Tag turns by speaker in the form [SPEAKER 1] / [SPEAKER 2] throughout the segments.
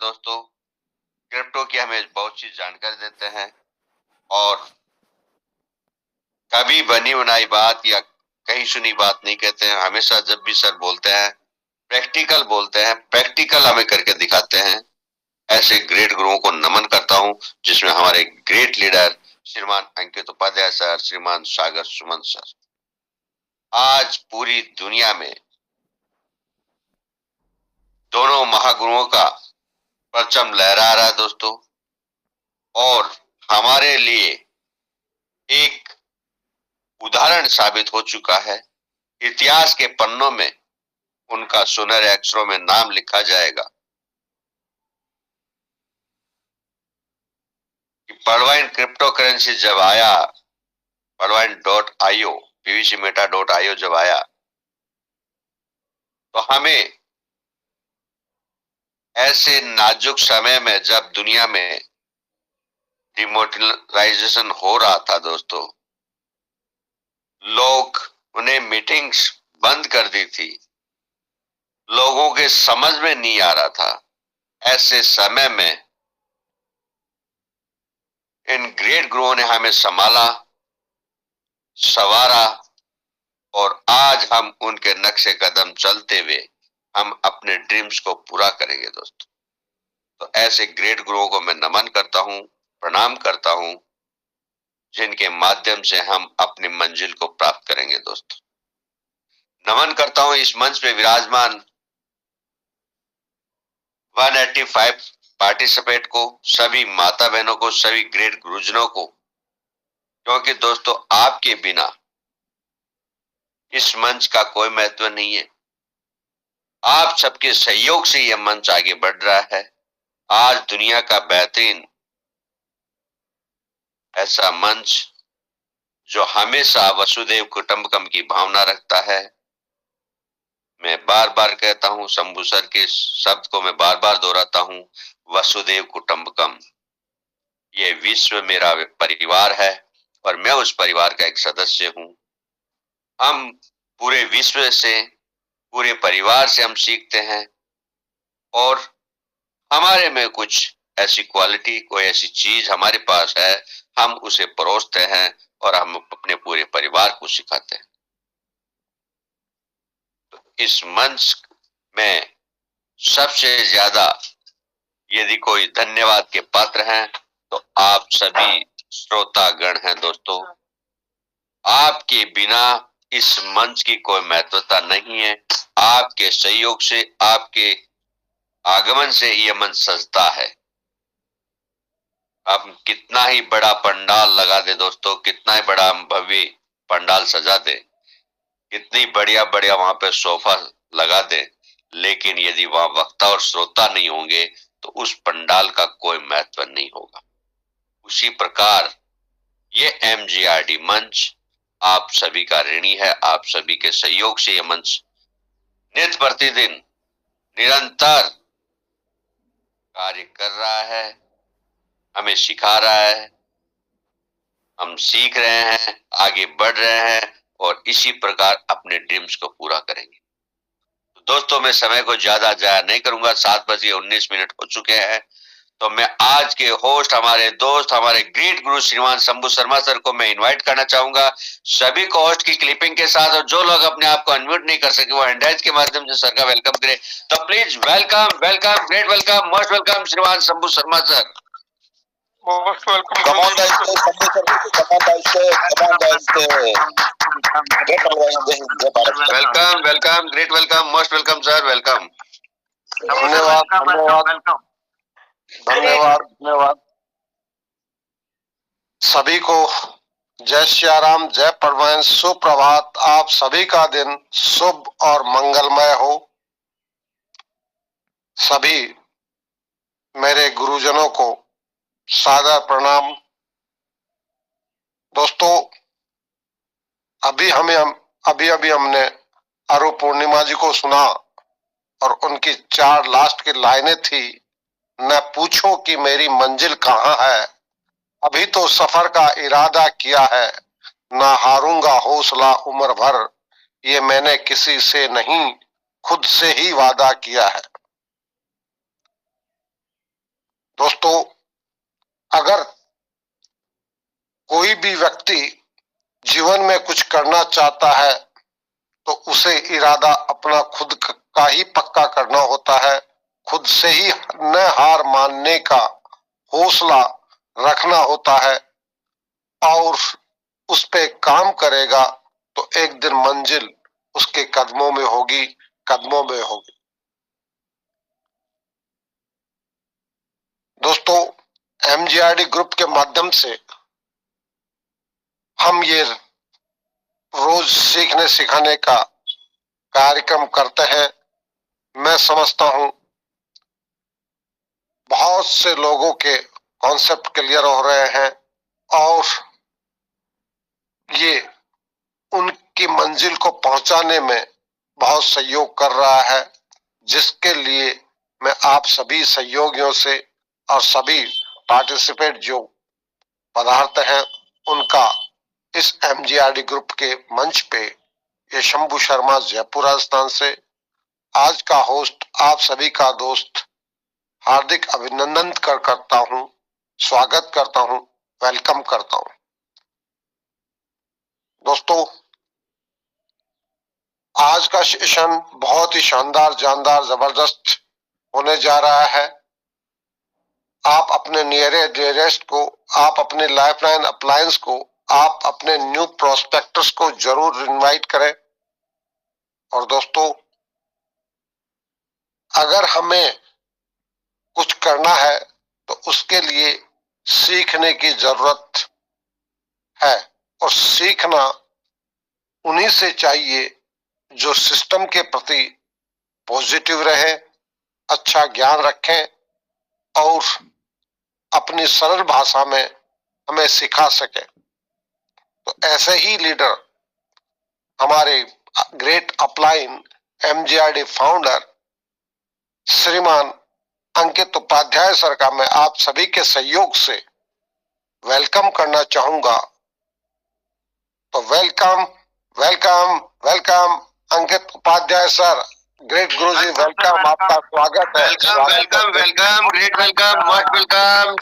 [SPEAKER 1] दोस्तों। क्रिप्टो की हमें बहुत सी जानकारी देते हैं और कभी बनी बनाई बात या कहीं सुनी बात नहीं कहते हैं। हमेशा जब भी सर बोलते हैं प्रैक्टिकल बोलते हैं, प्रैक्टिकल हमें करके दिखाते हैं। ऐसे ग्रेट गुरुओं को नमन करता हूं, जिसमें हमारे ग्रेट लीडर श्रीमान अंकित उपाध्याय सर, श्रीमान सागर सुमन सर। आज पूरी दुनिया में दोनों महागुरुओं का परचम लहरा रहा है दोस्तों, और हमारे लिए एक उदाहरण साबित हो चुका है। इतिहास के पन्नों में उनका सुनहरे अक्षरों में नाम लिखा जाएगा कि पड़वाइन क्रिप्टो करेंसी जब आया, पड़वाइन.io, pvcmeta.io जब आया, तो हमें ऐसे नाजुक समय में जब दुनिया में डिमोनेटाइजेशन हो रहा था दोस्तों, लोग उन्हें मीटिंग्स बंद कर दी थी, लोगों के समझ में नहीं आ रहा था। ऐसे समय में इन ग्रेट गुरुओं ने हमें संभाला, संवारा, और आज हम उनके नक्शे कदम चलते हुए हम अपने ड्रीम्स को पूरा करेंगे दोस्तों। तो ऐसे ग्रेट गुरुओं को मैं नमन करता हूं, प्रणाम करता हूं, जिनके माध्यम से हम अपनी मंजिल को प्राप्त करेंगे दोस्तों। नमन करता हूं इस मंच पे विराजमान 185 पार्टिसिपेट को, सभी माता बहनों को, सभी ग्रेट गुरुजनों को, क्योंकि दोस्तों आपके बिना इस मंच का कोई महत्व नहीं है। आप सबके सहयोग से यह मंच आगे बढ़ रहा है। आज दुनिया का बेहतरीन ऐसा मंच जो हमेशा वसुदेव कुटुंबकम की भावना रखता है। मैं बार बार कहता हूं, शंभू सर के शब्द को मैं बार बार दोहराता हूं, वसुदेव कुटुंबकम। ये विश्व मेरा परिवार है और मैं उस परिवार का एक सदस्य हूं। हम पूरे विश्व से, पूरे परिवार से हम सीखते हैं, और हमारे में कुछ ऐसी क्वालिटी, कोई ऐसी चीज हमारे पास है, हम उसे परोसते हैं और हम अपने पूरे परिवार को सिखाते हैं। तो इस मंच में सबसे ज्यादा यदि कोई धन्यवाद के पात्र हैं तो आप सभी श्रोतागण हैं दोस्तों। आपके बिना इस मंच की कोई महत्वता नहीं है। आपके सहयोग से, आपके आगमन से यह मंच सजता है। अब कितना ही बड़ा पंडाल लगा दे दोस्तों, कितना ही बड़ा भव्य पंडाल सजा दे, कितनी बढ़िया बढ़िया वहां पे सोफा लगा दे, लेकिन यदि वहां वक्ता और श्रोता नहीं होंगे तो उस पंडाल का कोई महत्व नहीं होगा। उसी प्रकार ये MGRD मंच आप सभी का ऋणी है। आप सभी के सहयोग से यह मंच नित्य प्रतिदिन निरंतर कार्य कर रहा है, हमें सिखा रहा है, हम सीख रहे हैं, आगे बढ़ रहे हैं और इसी प्रकार अपने ड्रीम्स को पूरा करेंगे। तो दोस्तों मैं समय को ज्यादा जाया नहीं करूंगा, 7:19 हो चुके हैं। तो मैं आज के होस्ट, हमारे दोस्त, हमारे ग्रेट गुरु श्रीमान शंभू शर्मा सर को मैं इनवाइट करना चाहूंगा सभी को होस्ट की क्लिपिंग के साथ, और जो लोग अपने आप को अनम्यूट नहीं कर सके वो हैंडराइज के माध्यम से सर का वेलकम करें। तो please welcome, welcome, great welcome, most welcome श्रीमान Shambhu Sharma sir.
[SPEAKER 2] Most welcome.
[SPEAKER 3] Come on, guys. Come on, guys. Come on, guys.
[SPEAKER 1] Welcome, welcome, great welcome, most welcome sir, welcome.
[SPEAKER 3] धन्यवाद, धन्यवाद, धन्यवाद, धन्यवाद सभी को। जय सियाराम, जय परमानंद, सुप्रभात। आप सभी का दिन शुभ और मंगलमय हो। सभी मेरे गुरुजनों को सादर प्रणाम। दोस्तों अभी हमने अरु पूर्णिमा जी को सुना और उनकी 4 लास्ट की लाइनें थी, न पूछो कि मेरी मंजिल कहाँ है, अभी तो सफर का इरादा किया है, ना हारूंगा हौसला उम्र भर, ये मैंने किसी से नहीं खुद से ही वादा किया है। दोस्तों, अगर कोई भी व्यक्ति जीवन में कुछ करना चाहता है तो उसे इरादा अपना खुद का ही पक्का करना होता है, खुद से ही न हार मानने का हौसला रखना होता है और उस पे काम करेगा तो एक दिन मंजिल उसके कदमों में होगी, कदमों में होगी। दोस्तों, एमजीआरडी ग्रुप के माध्यम से हम ये रोज सीखने सिखाने का कार्यक्रम करते हैं। मैं समझता हूं बहुत से लोगों के कॉन्सेप्ट क्लियर हो रहे हैं और ये उनकी मंजिल को पहुंचाने में बहुत सहयोग कर रहा है, जिसके लिए मैं आप सभी सहयोगियों से और सभी पार्टिसिपेट जो पदार्थ हैं उनका इस एमजीआरडी ग्रुप के मंच पे, ये शंभू शर्मा जयपुर राजस्थान से, आज का होस्ट आप सभी का दोस्त हार्दिक अभिनंदन करता हूं, स्वागत करता हूं, वेलकम करता हूं। दोस्तों, आज का सेशन बहुत ही शानदार, जानदार, जबरदस्त होने जा रहा है। आप अपने नियरेस्ट को, आप अपने लाइफलाइन अप्लायंस को, आप अपने न्यू प्रोस्पेक्टर्स को जरूर इनवाइट करें। और दोस्तों, अगर हमें कुछ करना है तो उसके लिए सीखने की जरूरत है और सीखना उन्हीं से चाहिए जो सिस्टम के प्रति पॉजिटिव रहे, अच्छा ज्ञान रखें और अपनी सरल भाषा में हमें सिखा सके। तो ऐसे ही लीडर हमारे ग्रेट अपलाइन एमजीआरडी फाउंडर श्रीमान अंकित उपाध्याय सर का मैं आप सभी के सहयोग से वेलकम करना चाहूंगा। तो वेलकम वेलकम वेलकम अंकित उपाध्याय सर, ग्रेट गुरुजी, वेलकम, आपका स्वागत है।
[SPEAKER 1] Welcome welcome welcome, great welcome, most welcome.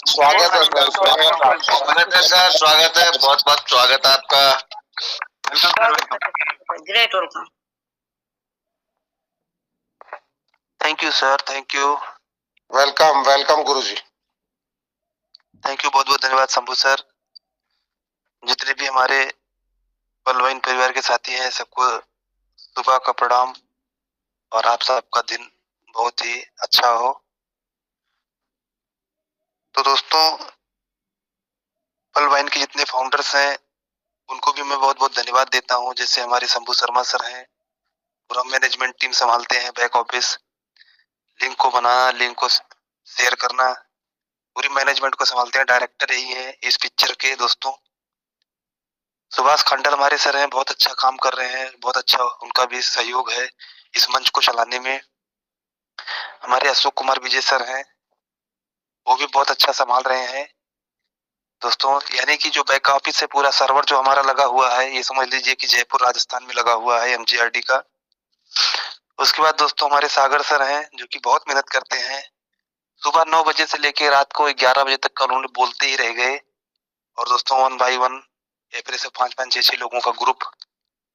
[SPEAKER 3] स्वागत है सर,
[SPEAKER 1] स्वागत है सर, स्वागत है, बहुत बहुत स्वागत है आपका।
[SPEAKER 4] Great welcome.
[SPEAKER 5] Thank you sir, thank you.
[SPEAKER 3] Welcome welcome Guruji.
[SPEAKER 5] Thank you, बहुत बहुत धन्यवाद शंभू सर। जितने भी हमारे पलवाइन परिवार के साथी हैं सबको सुबह का प्रणाम और आप सबका दिन बहुत ही अच्छा हो। तो दोस्तों, पलवाइन के जितने फाउंडर्स हैं उनको भी मैं बहुत बहुत धन्यवाद देता हूं। जैसे हमारे शंभू शर्मा सर हैं, पूरा मैनेजमेंट टीम संभालते हैं, बैक ऑफिस, लिंक को बनाना, लिंक को शेयर करना, पूरी मैनेजमेंट को संभालते हैं। डायरेक्टर यही है इस पिक्चर के। दोस्तों, सुभाष खंडल हमारे सर हैं, बहुत अच्छा काम कर रहे हैं, बहुत अच्छा उनका भी सहयोग है इस मंच को चलाने में। हमारे अशोक कुमार विजय सर हैं, वो भी बहुत अच्छा संभाल रहे हैं। दोस्तों, यानी कि जो बैक ऑफिस है, पूरा सर्वर जो हमारा लगा हुआ है, ये समझ लीजिए कि जयपुर राजस्थान में लगा हुआ है एमजीआरडी का। उसके बाद दोस्तों हमारे सागर सर हैं जो कि बहुत मेहनत करते हैं। सुबह 9 बजे से लेकर रात को 11 बजे तक उन्होंने बोलते ही रह गए। और दोस्तों 1 बाय 1 ऐसे से 5-5, 6-6 लोगों का ग्रुप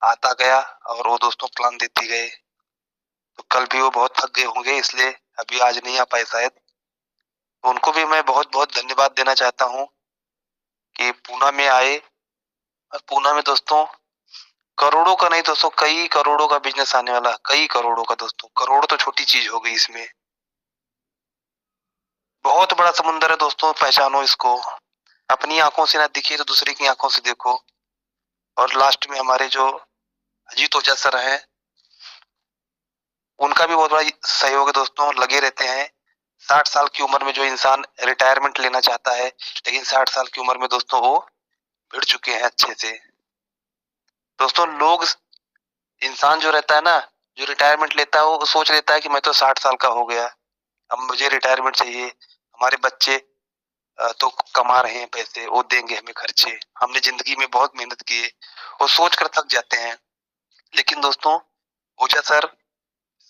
[SPEAKER 5] आता गया और वो दोस्तों प्लान देते गए। तो कल भी वो बहुत थक गए होंगे, इसलिए अभी आज नहीं आ पाए शायद। तो उनको भी मैं बहुत बहुत धन्यवाद देना चाहता हूँ कि पूना में आए। और पूना में दोस्तों करोड़ों का नहीं दोस्तों, कई करोड़ों का बिजनेस आने वाला, कई करोड़ों का। दोस्तों, करोड़ तो छोटी चीज हो गई, इसमें बहुत बड़ा समुंदर है दोस्तों। पहचानो इसको, अपनी आंखों से ना दिखे तो दूसरे की आंखों से देखो। और लास्ट में हमारे जो अजीत ओझा सर हैं, उनका भी बहुत बड़ा सहयोग है दोस्तों, लगे रहते हैं। 60 साल की उम्र में जो इंसान रिटायरमेंट लेना चाहता है, लेकिन 60 साल की उम्र में दोस्तों वो भिड़ चुके हैं अच्छे से। दोस्तों, लोग, इंसान जो रहता है ना, जो रिटायरमेंट लेता है, वो सोच लेता है कि मैं तो 60 साल का हो गया, अब मुझे रिटायरमेंट चाहिए, हमारे बच्चे तो कमा रहे हैं पैसे, वो देंगे हमें खर्चे, हमने जिंदगी में बहुत मेहनत की है, वो सोच कर थक जाते हैं। लेकिन दोस्तों, ओझा सर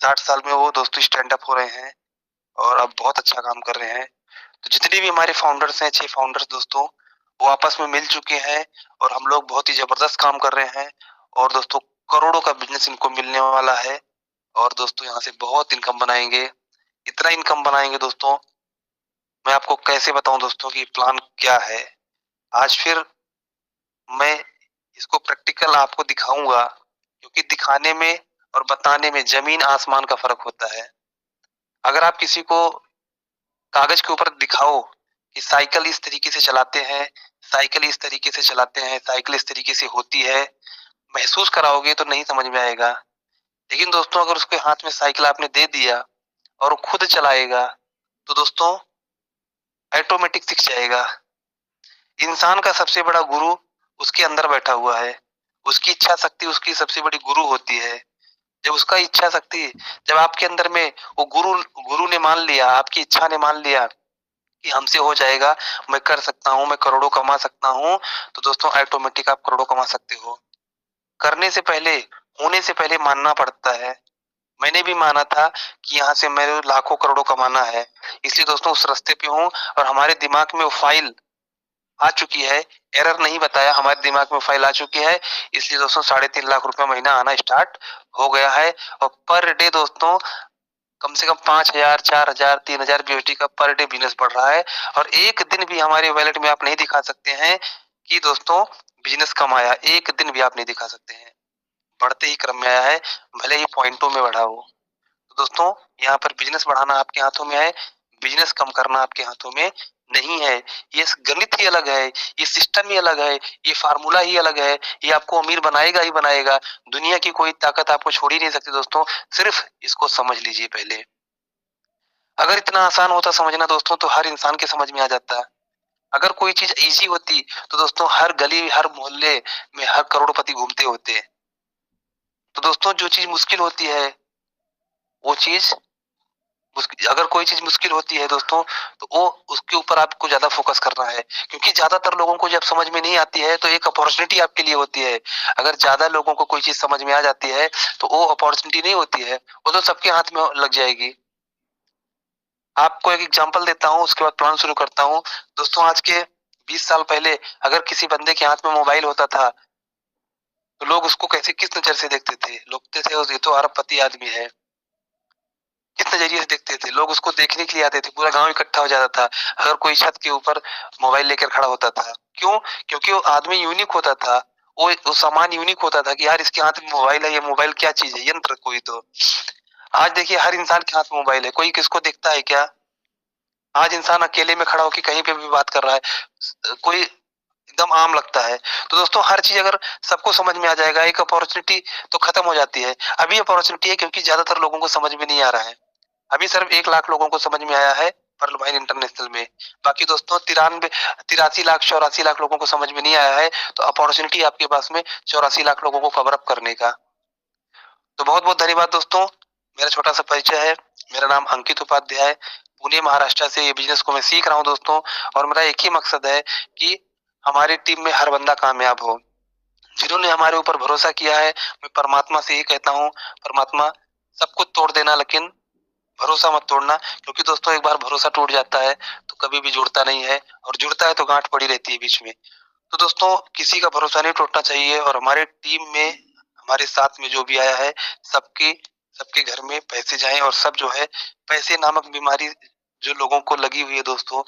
[SPEAKER 5] 60 साल में वो दोस्तों स्टैंड अप हो रहे हैं और अब बहुत अच्छा काम कर रहे हैं। तो जितने भी हमारे फाउंडर्स हैं, 6 फाउंडर्स दोस्तों, वो आपस में मिल चुके हैं और हम लोग बहुत ही जबरदस्त काम कर रहे हैं। और दोस्तों करोड़ों का बिजनेस इनको मिलने वाला है और दोस्तों यहाँ से बहुत इनकम बनाएंगे। इतना इनकम बनाएंगे दोस्तों, मैं आपको कैसे बताऊं दोस्तों कि प्लान क्या है। आज फिर मैं इसको प्रैक्टिकल आपको दिखाऊंगा, क्योंकि दिखाने में और बताने में जमीन आसमान का फर्क होता है। अगर आप किसी को कागज के ऊपर दिखाओ कि साइकिल इस तरीके से चलाते हैं, साइकिल इस तरीके से चलाते हैं, साइकिल इस तरीके से होती है, महसूस कराओगे तो नहीं समझ में आएगा। लेकिन दोस्तों अगर उसके हाथ में साइकिल आपने दे दिया और वो खुद चलाएगा, तो दोस्तों ऑटोमेटिक सीख जाएगा। इंसान का सबसे बड़ा गुरु उसके अंदर बैठा हुआ है। उसकी इच्छा शक्ति उसकी सबसे बड़ी गुरु होती है। जब उसका इच्छा शक्ति, जब आपके अंदर में वो गुरु गुरु ने मान लिया, आपकी इच्छा ने मान लिया कि हमसे हो जाएगा, मैं कर सकता हूँ, मैं करोड़ों कमा सकता हूँ, तो दोस्तों ऑटोमेटिक आप करोड़ों कमा सकते हो। करने से पहले, होने से पहले मानना पड़ता है। मैंने भी माना था कि यहाँ से मेरे लाखों करोड़ों कमाना है, इसलिए दोस्तों उस रास्ते पे हूँ और हमारे दिमाग में वो फाइल आ चुकी है। एरर नहीं बताया, हमारे दिमाग में फाइल आ चुकी है। इसलिए दोस्तों 3.5 लाख रुपए महीना आना स्टार्ट हो गया है और पर डे दोस्तों कम से कम 5,000, 4,000, 3,000 बीओटी का पर डे बिजनेस बढ़ रहा है। और एक दिन भी हमारे वैलेट में आप नहीं दिखा सकते हैं कि दोस्तों बिजनेस कम आया, एक दिन भी आप नहीं दिखा सकते हैं। बढ़ते ही क्रम में आया है, भले ही पॉइंटों में बढ़ा हो। तो दोस्तों यहाँ पर बिजनेस बढ़ाना आपके हाथों में है, बिजनेस कम करना आपके हाथों में नहीं है। ये गणित ही अलग है, ये सिस्टम ही अलग है, ये फार्मूला ही अलग है, ये आपको अमीर बनाएगा ही बनाएगा। दुनिया की कोई ताकत आपको छोड़ ही नहीं सकती दोस्तों, सिर्फ इसको समझ लीजिए पहले। अगर इतना आसान होता समझना दोस्तों तो हर इंसान के समझ में आ जाता। अगर कोई चीज इजी होती तो दोस्तों हर गली हर मोहल्ले में हर करोड़पति घूमते होते। तो दोस्तों जो चीज मुश्किल होती है वो चीज, अगर कोई चीज मुश्किल होती है दोस्तों तो वो उसके ऊपर आपको ज्यादा फोकस करना है, क्योंकि ज्यादातर लोगों को जब समझ में नहीं आती है तो एक अपॉर्चुनिटी आपके लिए होती है। अगर ज्यादा लोगों को कोई चीज समझ में आ जाती है तो वो अपॉर्चुनिटी नहीं होती है, वो तो सबके हाथ में लग जाएगी। आपको एक एग्जांपल देता हूँ, उसके बाद प्लान शुरू करता हूँ। दोस्तों आज के 20 साल पहले अगर किसी बंदे के हाथ में मोबाइल होता था तो लोग उसको कैसे किस नजर से देखते थे। लोग कहते थे ये तो अरबपति आदमी है, किस नजरिए से देखते थे। लोग उसको देखने के लिए आते थे, पूरा गांव इकट्ठा हो जाता था अगर कोई छत के ऊपर मोबाइल लेकर खड़ा होता था। क्यों? क्योंकि वो आदमी यूनिक होता था, वो सामान यूनिक होता था कि यार इसके हाथ में मोबाइल है, ये मोबाइल क्या चीज है, यंत्र कोई तो। आज देखिए हर इंसान के हाथ में मोबाइल है, कोई किसको देखता है क्या? आज इंसान अकेले में खड़ा होकर कहीं पे भी बात कर रहा है, कोई एकदम आम लगता है। तो दोस्तों हर चीज अगर सबको समझ में आ जाएगा, एक अपॉर्चुनिटी तो खत्म हो जाती है। अभी अपॉर्चुनिटी है क्योंकि ज्यादातर लोगों को समझ में नहीं आ रहा है। अभी सिर्फ 1 लाख लोगों को समझ में आया है पर्ल वाइन इंटरनेशनल में। बाकी दोस्तों 83 लाख 84 लाख लोगों को समझ में नहीं आया है। तो अपॉर्चुनिटी आपके पास में 84 लाख लोगों को कवर अप करने का। तो बहुत बहुत धन्यवाद दोस्तों। मेरा छोटा सा परिचय है, मेरा नाम अंकित उपाध्याय है, पुणे महाराष्ट्र से ये बिजनेस को मैं सीख रहा हूँ दोस्तों। और मेरा एक ही मकसद है कि हमारी टीम में हर बंदा कामयाब हो। जिन्होंने हमारे ऊपर भरोसा किया है, मैं परमात्मा से ये कहता हूँ, परमात्मा सब कुछ तोड़ देना लेकिन भरोसा मत तोड़ना। क्योंकि दोस्तों एक बार भरोसा टूट जाता है तो कभी भी जुड़ता नहीं है, और जुड़ता है तो गांठ पड़ी रहती है बीच में। तो दोस्तों किसी का भरोसा नहीं टूटना चाहिए। और हमारे टीम में हमारे साथ में जो भी आया है, सबके सबके घर में पैसे जाएं और सब जो है पैसे नामक बीमारी जो लोगों को लगी हुई है दोस्तों,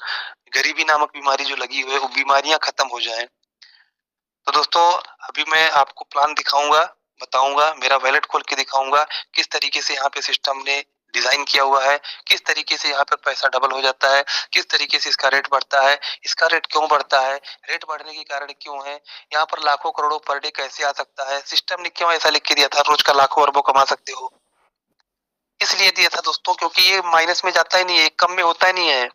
[SPEAKER 5] गरीबी नामक बीमारी जो लगी हुई है, वो बीमारियां खत्म हो जाएं। तो दोस्तों अभी मैं आपको प्लान दिखाऊंगा, बताऊंगा, मेरा वैलेट खोल के दिखाऊंगा किस तरीके से यहाँ पे सिस्टम ने डिजाइन किया हुआ है, किस तरीके से यहाँ पर पैसा डबल हो जाता है, किस तरीके से इसका रेट बढ़ता है, इसका रेट क्यों बढ़ता है, रेट बढ़ने के कारण क्यों है, यहाँ पर लाखों करोड़ों पर डे कैसे आ सकता है, सिस्टम ने क्यों ऐसा लिख के दिया था रोज का लाखों अरबों कमा सकते हो। इसलिए दिया था दोस्तों क्योंकि ये माइनस में जाता ही नहीं है, कम में होता ही नहीं है।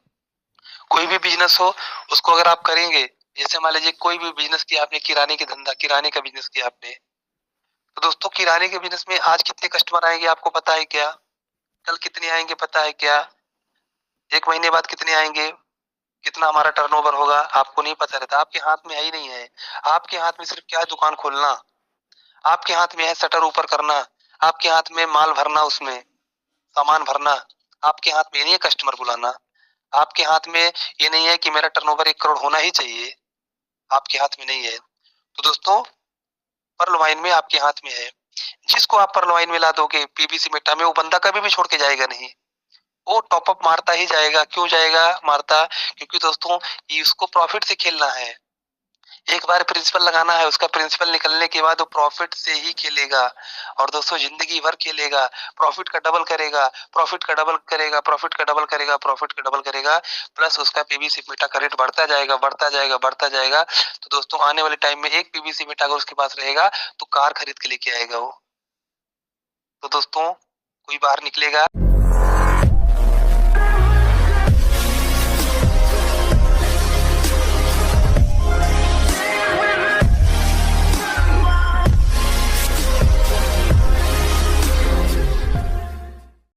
[SPEAKER 5] कोई भी बिजनेस हो उसको अगर आप करेंगे, जैसे मान लीजिए कोई भी बिजनेस किया आपने, किराने की धंधा, किराने का बिजनेस किया आपने, तो दोस्तों किराने के बिजनेस में आज कितने कस्टमर आएंगे आपको पता है क्या? कल कितने आएंगे पता है क्या? 1 महीने बाद कितने आएंगे? कितना हमारा टर्नओवर होगा आपको नहीं पता रहता, आपके हाथ में है ही नहीं है। आपके हाथ में सिर्फ क्या है? दुकान खोलना। आपके हाथ में है शटर ऊपर करना, आपके हाथ में माल भरना, उसमें सामान भरना, आपके हाथ में नहीं है कस्टमर बुलाना, आपके हाथ में ये नहीं है कि मेरा टर्नओवर 1 करोड़ होना ही चाहिए, आपके हाथ में नहीं है। तो दोस्तों पर्ल वाइन में आपके हाथ में है। जिसको आप पर्ल वाइन में ला दोगे पीवीसी मेटा में, वो बंदा कभी भी छोड़ के जाएगा नहीं, वो टॉप अप मारता ही जाएगा। क्यों जाएगा मारता? क्योंकि दोस्तों इसको प्रॉफिट से खेलना है। एक बार प्रिंसिपल लगाना है, उसका प्रिंसिपल निकलने के बाद वो प्रॉफिट से ही खेलेगा और दोस्तों जिंदगी भर खेलेगा। प्रॉफिट का डबल करेगा, प्रॉफिट का डबल करेगा, प्रॉफिट का डबल करेगा, प्रॉफिट का डबल करेगा, प्लस उसका पीवीसी मेटा का रेट बढ़ता जाएगा, बढ़ता जाएगा, बढ़ता जाएगा। तो दोस्तों आने वाले टाइम में एक पीवीसी मेटा अगर उसके पास रहेगा तो कार खरीद के लेके आएगा वो। तो दोस्तों कोई बाहर निकलेगा